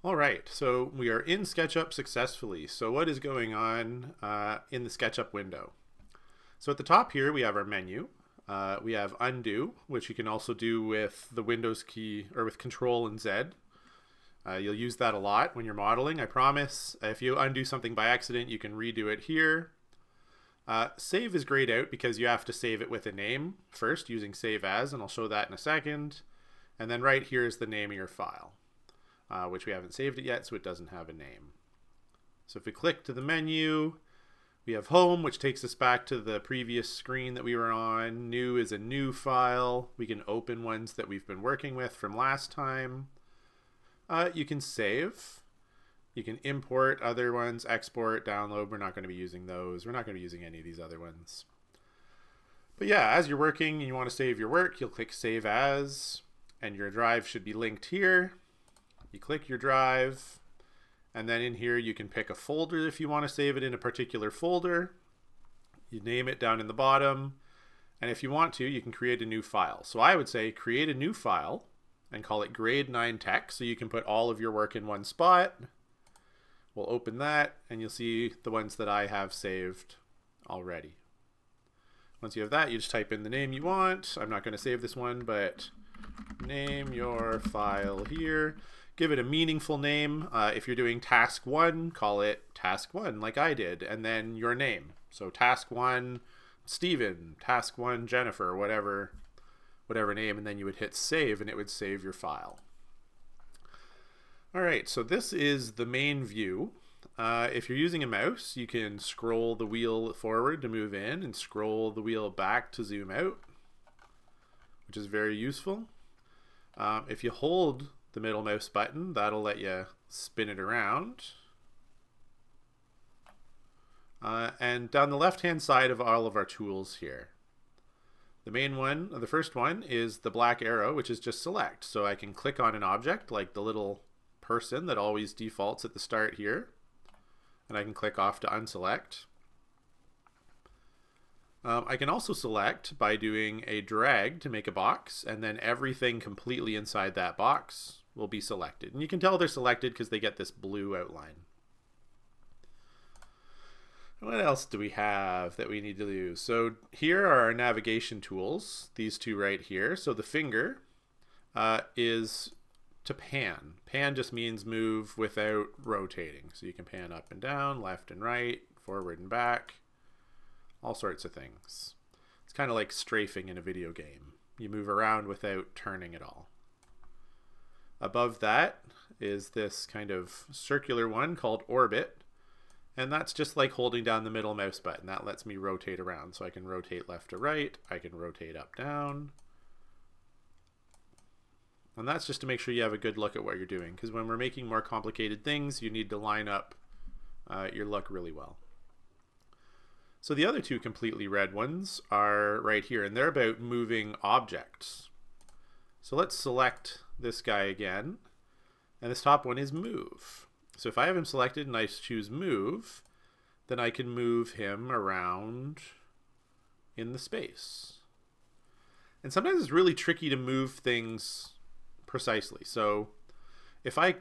All right, so we are in SketchUp successfully. So what is going on in the SketchUp window? So at the top here, we have our menu. We have undo, which you can also do with the Windows key or with Control and Z. You'll use that a lot when you're modeling, I promise. If you undo something by accident, you can redo it here. Save is grayed out because you have to save it with a name first using save as, and I'll show that in a second. And then right here is the name of your file. Which we haven't saved it yet, so it doesn't have a name. So if we click to the menu, we have home, which takes us back to the previous screen that we were on. New is a new file. We can open ones that we've been working with from last time. You can save. You can import other ones, export, download. We're not going to be using those. We're not going to be using any of these other ones. But yeah, as you're working and you want to save your work, you'll click Save As, and your drive should be linked here. You click your drive, and then in here you can pick a folder if you want to save it in a particular folder. You name it down in the bottom, and if you want to, you can create a new file. So I would say create a new file and call it grade 9 tech, so you can put all of your work in one spot. We'll open that, and you'll see the ones that I have saved already. Once you have that, you just type in the name you want. I'm not going to save this one, but name your file here. Give it a meaningful name. If you're doing task 1, call it task 1 like I did, and then your name. So task 1 Steven, task 1 Jennifer, whatever name, and then you would hit save and it would save your file. All right, so this is the main view. If you're using a mouse, you can scroll the wheel forward to move in and scroll the wheel back to zoom out, which is very useful. If you hold the middle mouse button, that'll let you spin it around. And down the left-hand side of all of our tools here, the main one, the first one, is the black arrow, which is just select. So I can click on an object like the little person that always defaults at the start here, and I can click off to unselect. I can also select by doing a drag to make a box, and then everything completely inside that box will be selected. And you can tell they're selected because they get this blue outline. What else do we have that we need to do? So here are our navigation tools, these two right here. So the finger is to pan. Pan just means move without rotating. So you can pan up and down, left and right, forward and back, all sorts of things. It's kind of like strafing in a video game. You move around without turning at all. Above that is this kind of circular one called orbit, and that's just like holding down the middle mouse button. That lets me rotate around, so I can rotate left to right, I can rotate up down, and that's just to make sure you have a good look at what you're doing, because when we're making more complicated things, you need to line up your look really well. So the other two completely red ones are right here, and they're about moving objects. So let's select this guy again, and this top one is move. So if I have him selected and I choose move, then I can move him around in the space. And sometimes it's really tricky to move things precisely. So if I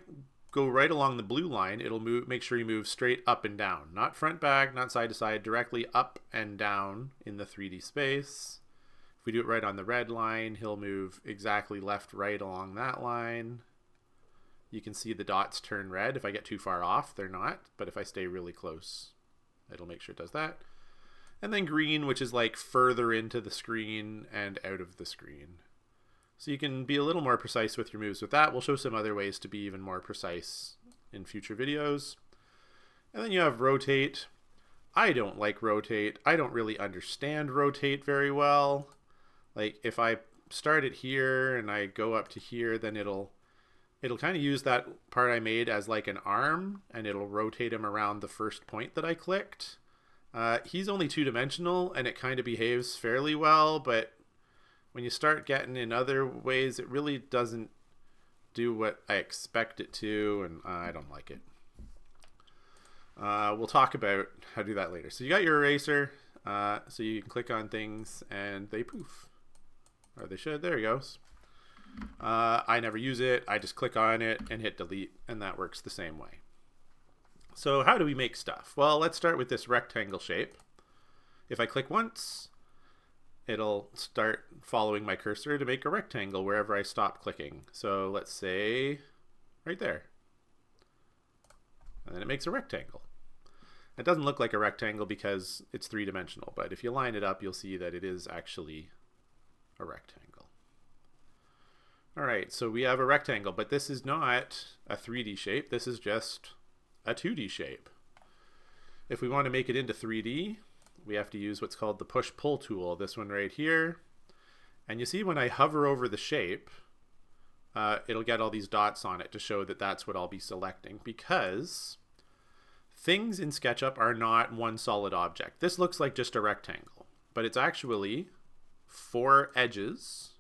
go right along the blue line, it'll make sure you move straight up and down, not front back, not side to side, directly up and down in the 3D space. If we do it right on the red line, he'll move exactly left, right along that line. You can see the dots turn red. If I get too far off, they're not, but if I stay really close, it'll make sure it does that. And then green, which is like further into the screen and out of the screen. So you can be a little more precise with your moves with that. We'll show some other ways to be even more precise in future videos. And then you have rotate. I don't like rotate. I don't really understand rotate very well. Like if I start it here and I go up to here, then it'll kind of use that part I made as like an arm, and it'll rotate him around the first point that I clicked. He's only two-dimensional and it kind of behaves fairly well, but when you start getting in other ways, it really doesn't do what I expect it to, and I don't like it. We'll talk about how to do that later. So you got your eraser, so you can click on things and they poof. Or they should. There he goes. I never use it. I just click on it and hit delete, and that works the same way. So how do we make stuff? Well, let's start with this rectangle shape. If I click once, it'll start following my cursor to make a rectangle wherever I stop clicking. So let's say right there. And then it makes a rectangle. It doesn't look like a rectangle because it's three-dimensional, but if you line it up, you'll see that it is actually a rectangle. All right, so we have a rectangle, but this is not a 3D shape. This is just a 2D shape. If we want to make it into 3D, we have to use what's called the push-pull tool, this one right here. And you see when I hover over the shape, it'll get all these dots on it to show that that's what I'll be selecting, because things in SketchUp are not one solid object. This looks like just a rectangle, but it's actually 4 edges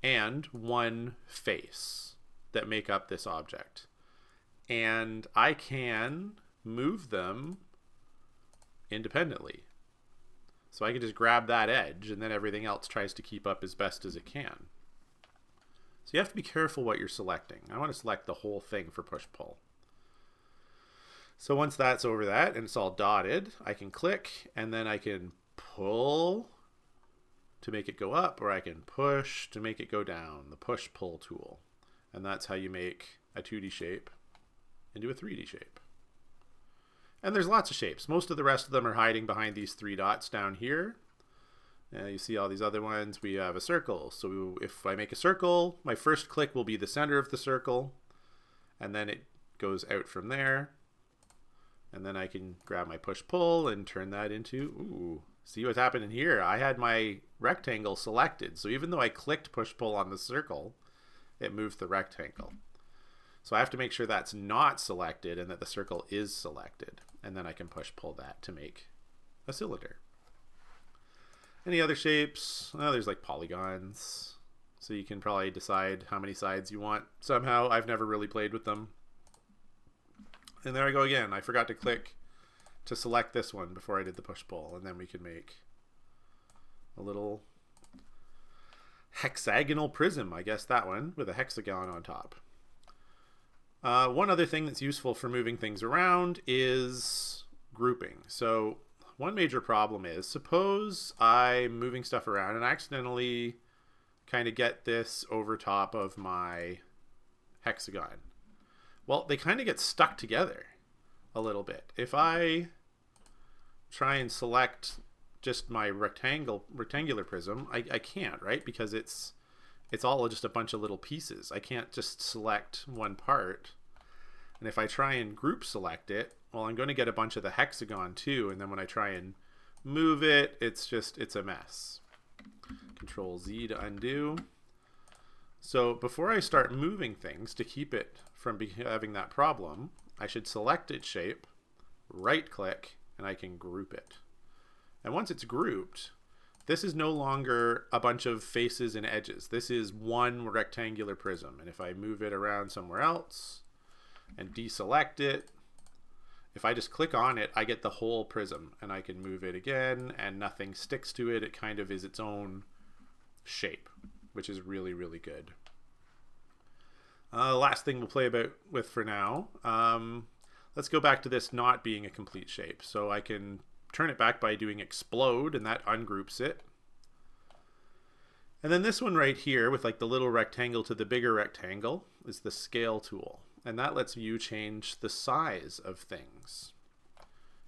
and 1 face that make up this object. And I can move them independently. So I can just grab that edge, and then everything else tries to keep up as best as it can. So you have to be careful what you're selecting. I want to select the whole thing for push-pull. So once that's over that and it's all dotted, I can click, and then I can pull to make it go up, or I can push to make it go down, the push-pull tool. And that's how you make a 2D shape into a 3D shape. And there's lots of shapes. Most of the rest of them are hiding behind these 3 dots down here. You see all these other ones. We have a circle. So if I make a circle, my first click will be the center of the circle, and then it goes out from there. And then I can grab my push-pull and turn that into, ooh, see what's happening here? I had my rectangle selected. So even though I clicked push-pull on the circle, it moved the rectangle. So I have to make sure that's not selected and that the circle is selected. And then I can push-pull that to make a cylinder. Any other shapes? Oh, there's like polygons. So you can probably decide how many sides you want somehow. I've never really played with them. And there I go again. I forgot to click to select this one before I did the push-pull. And then we can make a little hexagonal prism, I guess that one, with a hexagon on top. One other thing that's useful for moving things around is grouping. So one major problem is, suppose I'm moving stuff around and accidentally kind of get this over top of my hexagon. Well, they kind of get stuck together a little bit. If I try and select just my rectangular prism, I can't, right? Because it's all just a bunch of little pieces. I can't just select one part. And if I try and group select it, well, I'm going to get a bunch of the hexagon too. And then when I try and move it, it's a mess. Control Z to undo. So before I start moving things to keep it from having that problem, I should select its shape, right click, and I can group it. And once it's grouped, this is no longer a bunch of faces and edges. This is one rectangular prism. And if I move it around somewhere else and deselect it, if I just click on it, I get the whole prism, and I can move it again and nothing sticks to it. It kind of is its own shape, which is really, really good. Last thing we'll play with for now. Let's go back to this not being a complete shape. So I can turn it back by doing explode, and that ungroups it. And then this one right here with like the little rectangle to the bigger rectangle is the scale tool. And that lets you change the size of things.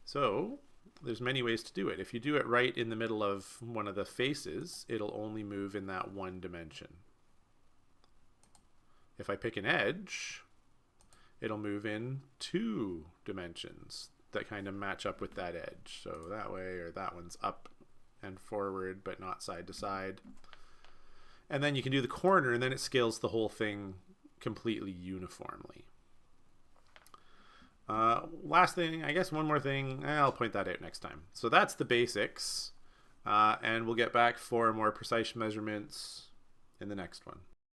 So there's many ways to do it. If you do it right in the middle of one of the faces, it'll only move in that one dimension. If I pick an edge, it'll move in 2 dimensions that kind of match up with that edge. So that way, or that one's up and forward, but not side to side. And then you can do the corner, and then it scales the whole thing completely uniformly. Last thing, I guess one more thing, I'll point that out next time. So that's the basics, and we'll get back for more precise measurements in the next one.